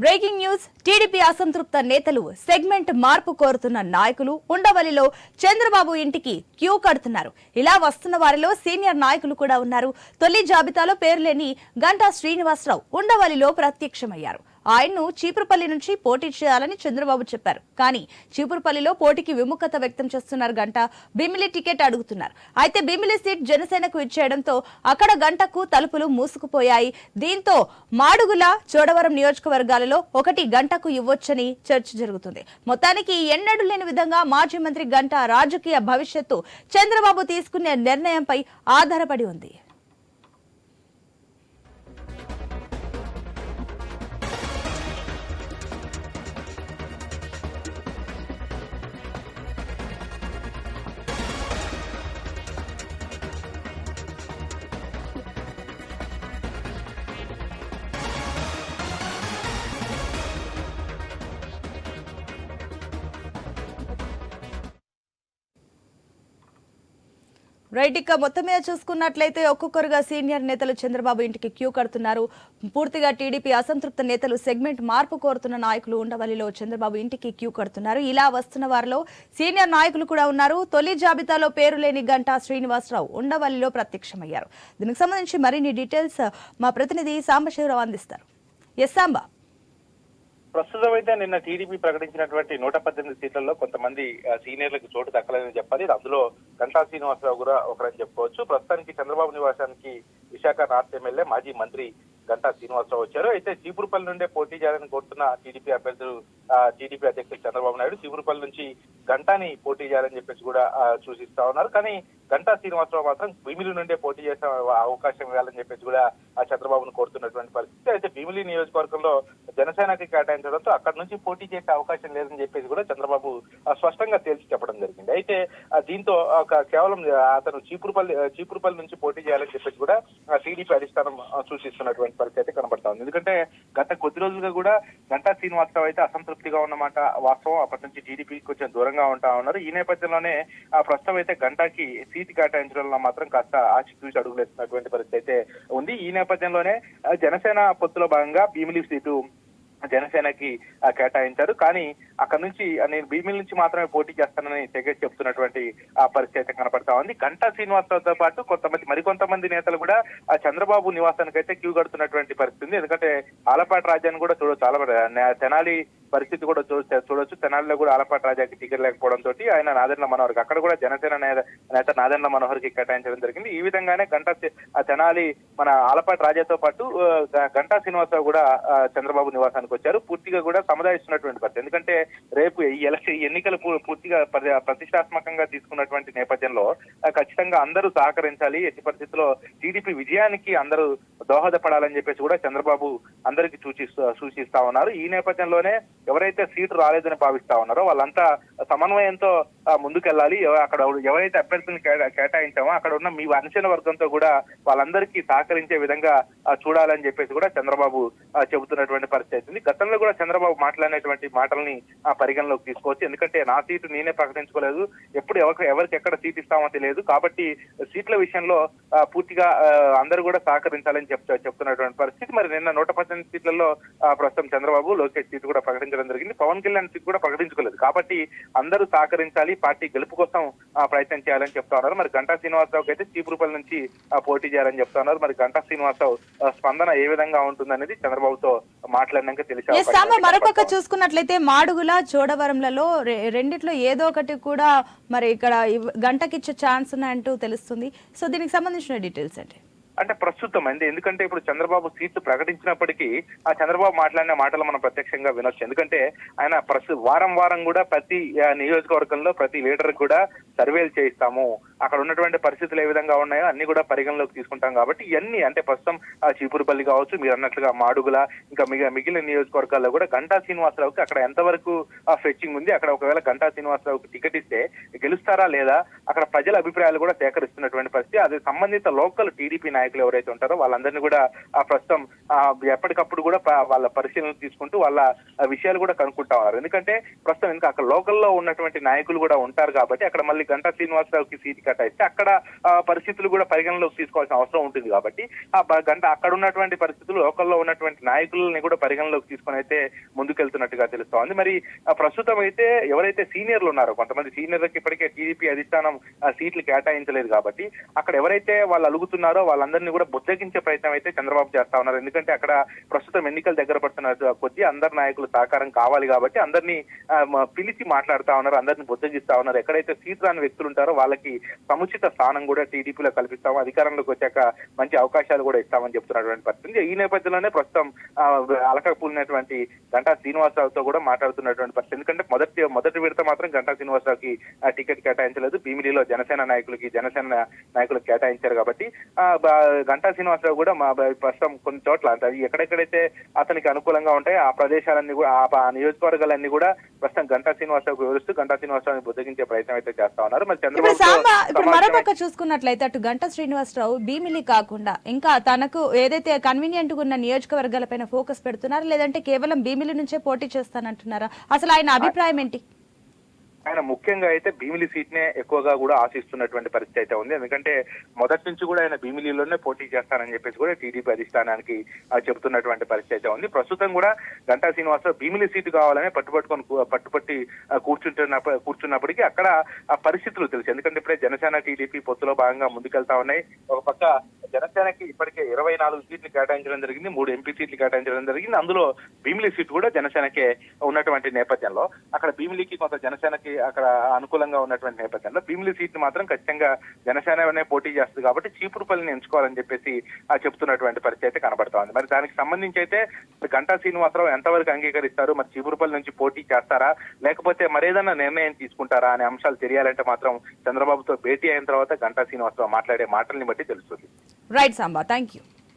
Breaking news. TDP అసంతృప్త నేతలు segment మార్పు కోరుతున్న నాయకులు ఉండవల్లిలో చంద్రబాబు ఇంటికి క్యూ కడుతున్నారు. ఇలా వస్తున్న వారిలో సీనియర్ నాయకులు కూడా ఉన్నారు. తొలి జాబితాలో పేరులేని గంటా శ్రీనివాసరావు ఉండవల్లిలో ప్రత్యక్షమయ్యారు. ఆయన్ను చీపురుపల్లి నుంచి పోటీ చేయాలని చంద్రబాబు చెప్పారు. కానీ చీపురుపల్లిలో పోటీకి విముఖత వ్యక్తం చేస్తున్నారు. గంటా భీమిలి టికెట్ అడుగుతున్నారు. అయితే భీమిలి సీట్ జనసేనకు ఇచ్చేయడంతో అక్కడ గంటకు తలుపులు మూసుకుపోయాయి. దీంతో మాడుగుల, చోడవరం నియోజకవర్గాలలో ఒకటి గంటకు ఇవ్వొచ్చని చర్చ జరుగుతుంది. మొత్తానికి ఎన్నడూ లేని విధంగా మాజీ మంత్రి గంటా రాజకీయ భవిష్యత్తు చంద్రబాబు తీసుకునే నిర్ణయంపై ఆధారపడి ఉంది. రైట్, ఇక మొత్తం మీద చూసుకున్నట్లయితే ఒక్కొక్కరుగా సీనియర్ నేతలు చంద్రబాబు ఇంటికి క్యూ కడుతున్నారు. పూర్తిగా టీడీపీ అసంతృప్త నేతలు సెగ్మెంట్ మార్పు కోరుతున్న నాయకులు ఉండవల్లిలో చంద్రబాబు ఇంటికి క్యూ కడుతున్నారు. ఇలా వస్తున్న వారిలో సీనియర్ నాయకులు కూడా ఉన్నారు. తొలి జాబితాలో పేరు లేని గంటా శ్రీనివాసరావు ఉండవల్లిలో ప్రత్యక్షమయ్యారు. దీనికి సంబంధించి మరిన్ని డీటెయిల్స్ మా ప్రతినిధి సాంబశివరావు అందిస్తారు. ఎస్ సాంబ. ప్రస్తుతం అయితే నిన్న టీడీపీ ప్రకటించినటువంటి 118 సీట్లలో కొంతమంది సీనియర్లకు చోటు దక్కలేదని చెప్పాలి. అందులో గంటా శ్రీనివాసరావు కూడా ఒకరని చెప్పుకోవచ్చు. ప్రస్తుతానికి చంద్రబాబు నివాసానికి విశాఖ నార్త్ ఎమ్మెల్యే మాజీ మంత్రి గంటా శ్రీనివాసరావు వచ్చారు. అయితే చీపురుపల్లి నుండే పోటీ చేయాలని కోరుతున్న టీడీపీ అభ్యర్థులు టీడీపీ అధ్యక్షులు చంద్రబాబు నాయుడు చీపురుపల్లి నుంచి గంటాని పోటీ చేయాలని చెప్పేసి కూడా సూచిస్తా ఉన్నారు. కానీ గంటా శ్రీనివాసరావు మాత్రం భీమిలి నుండే పోటీ చేసే అవకాశం ఇవ్వాలని చెప్పేసి కూడా చంద్రబాబును కోరుతున్నటువంటి పరిస్థితి. అయితే భీమిలి నియోజకవర్గంలో జనసేనకి కేటాయించడంతో అక్కడ నుంచి పోటీ చేసే అవకాశం లేదని చెప్పేసి కూడా చంద్రబాబు స్పష్టంగా తేల్చి చెప్పడం జరిగింది. అయితే దీంతో కేవలం అతను చీపురుపల్లి నుంచి పోటీ చేయాలని చెప్పేసి కూడా టీడీపీ అధిష్టానం సూచిస్తున్నటువంటి పరిస్థితి అయితే కనబడతా ఉంది. ఎందుకంటే గత కొద్ది రోజులుగా కూడా గంటా శ్రీనివాసరావు అయితే అసంతృప్తిగా ఉన్నమాట వాస్తవం. అప్పటి నుంచి టీడీపీకి కొంచెం దూరంగా ఉంటా ఉన్నారు. ఈ నేపథ్యంలోనే ప్రస్తుతం అయితే గంటాకి సీటు కేటాయించడంలో మాత్రం కాస్త ఆచితూచి అడుగులేస్తున్నటువంటి పరిస్థితి అయితే ఉంది. ఈ నేపథ్యంలోనే జనసేన పొత్తులో భాగంగా భీమిలి సీటు జనసేనకి కేటాయించారు. కానీ అక్కడ నుంచి నేను భీమిలి నుంచి మాత్రమే పోటీ చేస్తానని తెగ చెప్తున్నటువంటి పరిస్థితి కనపడతా ఉంది. గంటా శ్రీనివాసరావుతో పాటు మరికొంతమంది నేతలు కూడా చంద్రబాబు నివాసానికి అయితే క్యూ కడుతున్నటువంటి పరిస్థితి ఉంది. ఎందుకంటే ఆలపాటి రాజాని కూడా చాలా తెనాలి పరిస్థితి కూడా చూడొచ్చు. తెనాలిలో కూడా ఆలపాటి రాజాకి టికెట్ లేకపోవడంతో ఆయన నాదెండ్ల మనోహర్కి అక్కడ కూడా జనసేన నేత నాదెండ్ల మనోహర్కి కేటాయించడం జరిగింది. ఈ విధంగానే తెనాలి మన ఆలపాటి రాజాతో పాటు గంటా శ్రీనివాసరావు కూడా చంద్రబాబు నివాసానికి వచ్చారు. పూర్తిగా కూడా సముదాయిస్తున్నటువంటి పరిస్థితి. ఎందుకంటే రేపు ఈ ఎన్నికలు పూర్తిగా ప్రతిష్టాత్మకంగా తీసుకున్నటువంటి నేపథ్యంలో ఖచ్చితంగా అందరూ సహకరించాలి. ఎట్టి పరిస్థితుల్లో టీడీపీ విజయానికి అందరూ దోహదపడాలని చెప్పేసి కూడా చంద్రబాబు అందరికీ సూచిస్తా ఉన్నారు. ఈ నేపథ్యంలోనే ఎవరైతే సీటు రాలేదని భావిస్తా ఉన్నారో వాళ్ళంతా సమన్వయంతో ముందుకెళ్లాలి. అక్కడ ఎవరైతే అభ్యర్థులను కేటాయించామో అక్కడ ఉన్న మీ అంచనా వర్గంతో కూడా వాళ్ళందరికీ సహకరించే విధంగా చూడాలని చెప్పేసి కూడా చంద్రబాబు చెబుతున్నటువంటి పరిస్థితి. గతంలో కూడా చంద్రబాబు మాట్లాడినటువంటి మాటల్ని పరిగణలోకి తీసుకోవచ్చు. ఎందుకంటే నా సీటు నేనే ప్రకటించుకోలేదు, ఎప్పుడు ఎవరికి ఎక్కడ సీట్ ఇస్తామో తెలియదు, కాబట్టి సీట్ల విషయంలో పూర్తిగా అందరూ కూడా సహకరించాలని చెప్తున్నటువంటి పరిస్థితి. మరి నిన్న 118 సీట్లలో ప్రస్తుతం చంద్రబాబు లోకేష్ సీటు కూడా ప్రకటించడం జరిగింది. పవన్ కళ్యాణ్ సీట్ కూడా ప్రకటించుకోలేదు. కాబట్టి అందరూ సహకరించాలి, పార్టీ గెలుపు కోసం ప్రయత్నం చేయాలని చెప్తా ఉన్నారు. మరి గంటా శ్రీనివాసరావుకి అయితే చీపురుపల్లి నుంచి పోటీ చేయాలని చెప్తా ఉన్నారు. మరి గంటా శ్రీనివాసరావు స్పందన ఏ విధంగా ఉంటుందనేది చంద్రబాబుతో మాట్లాడినాక మరోపక్క చూసుకున్నట్లయితే మాడుగుల, చోడవరంలలో రెండిట్లో ఏదో ఒకటి కూడా మరి ఇక్కడ గంటకిచ్చే ఛాన్స్ ఉన్నాయంటూ తెలుస్తుంది. సో దీనికి సంబంధించిన డీటెయిల్స్ అంటే ప్రస్తుతం ఎందుకంటే ఇప్పుడు చంద్రబాబు సీట్లు ప్రకటించినప్పటికీ ఆ చంద్రబాబు మాట్లాడిన మాటలు మనం ప్రత్యక్షంగా వినొచ్చు. ఎందుకంటే ఆయన వారం కూడా ప్రతి నియోజకవర్గంలో ప్రతి లీడర్ కూడా సర్వేలు చేయిస్తాము, అక్కడ ఉన్నటువంటి పరిస్థితులు ఏ విధంగా ఉన్నాయో అన్ని కూడా పరిగణలోకి తీసుకుంటాం. కాబట్టి ఇవన్నీ అంటే ప్రస్తుతం చీపురుపల్లి కావచ్చు, మీరు అన్నట్లుగా మాడుగుల, ఇంకా మిగిలిన నియోజకవర్గాల్లో కూడా గంటా శ్రీనివాసరావుకి అక్కడ ఎంతవరకు ఫెచ్చింగ్ ఉంది, అక్కడ ఒకవేళ గంటా శ్రీనివాసరావుకి టికెట్ ఇస్తే గెలుస్తారా లేదా, అక్కడ ప్రజల అభిప్రాయాలు కూడా సేకరిస్తున్నటువంటి పరిస్థితి. అది సంబంధిత లోకల్ టీడీపీ నాయకులు ఎవరైతే ఉంటారో వాళ్ళందరినీ కూడా ప్రస్తుతం ఎప్పటికప్పుడు కూడా వాళ్ళ పరిశీలన తీసుకుంటూ వాళ్ళ విషయాలు కూడా కనుక్కుంటా ఉన్నారు. ఎందుకంటే ప్రస్తుతం ఇంకా అక్కడ లోకల్లో ఉన్నటువంటి నాయకులు కూడా ఉంటారు కాబట్టి అక్కడ మళ్ళీ గంటా శ్రీనివాసరావుకి సీట్ కేటాయిస్తే అక్కడ పరిస్థితులు కూడా పరిగణలోకి తీసుకోవాల్సిన అవసరం ఉంటుంది కాబట్టి అక్కడ ఉన్నటువంటి పరిస్థితులు లోకల్లో ఉన్నటువంటి నాయకులని కూడా పరిగణలోకి తీసుకొని అయితే ముందుకెళ్తున్నట్టుగా తెలుస్తోంది. మరి ప్రస్తుతం అయితే ఎవరైతే సీనియర్లు ఉన్నారో కొంతమంది సీనియర్లకు ఇప్పటికే టీడీపీ అధిష్టానం సీట్లు కేటాయించలేదు కాబట్టి అక్కడ ఎవరైతే వాళ్ళు అలుగుతున్నారో వాళ్ళందరినీ కూడా బుజ్జగించే ప్రయత్నం అయితే చంద్రబాబు చేస్తా ఉన్నారు. ఎందుకంటే అక్కడ ప్రస్తుతం ఎన్నికలు దగ్గర పడుతున్న కొద్దీ అందరు నాయకులు సహకారం కావాలి కాబట్టి అందరినీ పిలిచి మాట్లాడుతా ఉన్నారు, అందరినీ బుజ్జగిస్తా ఉన్నారు. ఎక్కడైతే సీట్ రాని వ్యక్తులు ఉంటారో వాళ్ళకి సముచిత స్థానం కూడా టీడీపీలో కల్పిస్తాము, అధికారంలోకి వచ్చాక మంచి అవకాశాలు కూడా ఇస్తామని చెప్తున్నటువంటి పరిస్థితి. ఈ నేపథ్యంలోనే ప్రస్తుతం అలకపూలినటువంటి గంటా శ్రీనివాసరావుతో కూడా మాట్లాడుతున్నటువంటి పరిస్థితి. ఎందుకంటే మొదటి విడత మాత్రం గంటా శ్రీనివాసరావుకి టికెట్ కేటాయించలేదు, భీమిలిలో జనసేన నాయకులకు కేటాయించారు కాబట్టి గంటా శ్రీనివాసరావు కూడా ప్రస్తుతం కొన్ని చోట్ల ఎక్కడెక్కడైతే అతనికి అనుకూలంగా ఉంటాయో ఆ ప్రదేశాలన్నీ కూడా ఆ నియోజకవర్గాలన్నీ కూడా ప్రస్తుతం గంటా శ్రీనివాసరావుకు వివరిస్తూ గంటా శ్రీనివాసరావుని బుద్ధగించే ప్రయత్నం అయితే చేస్తా ఉన్నారు. మరి ఇప్పుడు మరోపక్క చూసుకున్నట్లయితే అటు గంటా శ్రీనివాసరావు భీమిలి కాకుండా ఇంకా తనకు ఏదైతే కన్వీనియంట్ గా ఉన్న నియోజకవర్గాలపైన ఫోకస్ పెడుతున్నారు, లేదంటే కేవలం భీమిలి నుంచే పోటీ చేస్తానంటున్నారా? అసలు ఆయన అభిప్రాయం ఏంటి? ఆయన ముఖ్యంగా అయితే భీమిలి సీట్ నే ఎక్కువగా కూడా ఆశిస్తున్నటువంటి పరిస్థితి అయితే ఉంది. ఎందుకంటే మొదటి నుంచి కూడా ఆయన భీమిలిలోనే పోటీ చేస్తానని చెప్పేసి కూడా టీడీపీ అధిష్టానానికి చెబుతున్నటువంటి పరిస్థితి అయితే ఉంది. ప్రస్తుతం కూడా గంటా శ్రీనివాసరావు భీమిలి సీటు కావాలని పట్టుపట్టి కూర్చున్నప్పటికీ అక్కడ ఆ పరిస్థితులు తెలుసు. ఎందుకంటే ఇప్పుడే జనసేన టీడీపీ పొత్తులో భాగంగా ముందుకెళ్తా ఉన్నాయి. ఒక పక్క జనసేనకి ఇప్పటికే 24 సీట్లు కేటాయించడం జరిగింది, 3 ఎంపీ సీట్లు కేటాయించడం జరిగింది. అందులో భీమిలి సీట్ కూడా జనసేనకే ఉన్నటువంటి నేపథ్యంలో అక్కడ భీమిలికి కొంత జనసేనకి అక్కడ అనుకూలంగా ఉన్నటువంటి నేపథ్యంలో భీమిలి సీట్ మాత్రం ఖచ్చితంగా జనసేననే పోటీ చేస్తుంది కాబట్టి చీపురుపల్లిని ఎంచుకోవాలని చెప్పేసి చెప్తున్నటువంటి పరిస్థితి అయితే కనబడతా ఉంది. మరి దానికి సంబంధించి అయితే గంటా శ్రీనివాసరావు ఎంతవరకు అంగీకరిస్తారు, మరి చీపురుపల్లి నుంచి పోటీ చేస్తారా లేకపోతే మరేదన్నా నిర్ణయం తీసుకుంటారా అనే అంశాలు తెలియాలంటే మాత్రం చంద్రబాబుతో భేటీ అయిన తర్వాత గంటా శ్రీనివాసరావు మాట్లాడే మాటల్ని బట్టి తెలుస్తుంది. Right Samba, thank you.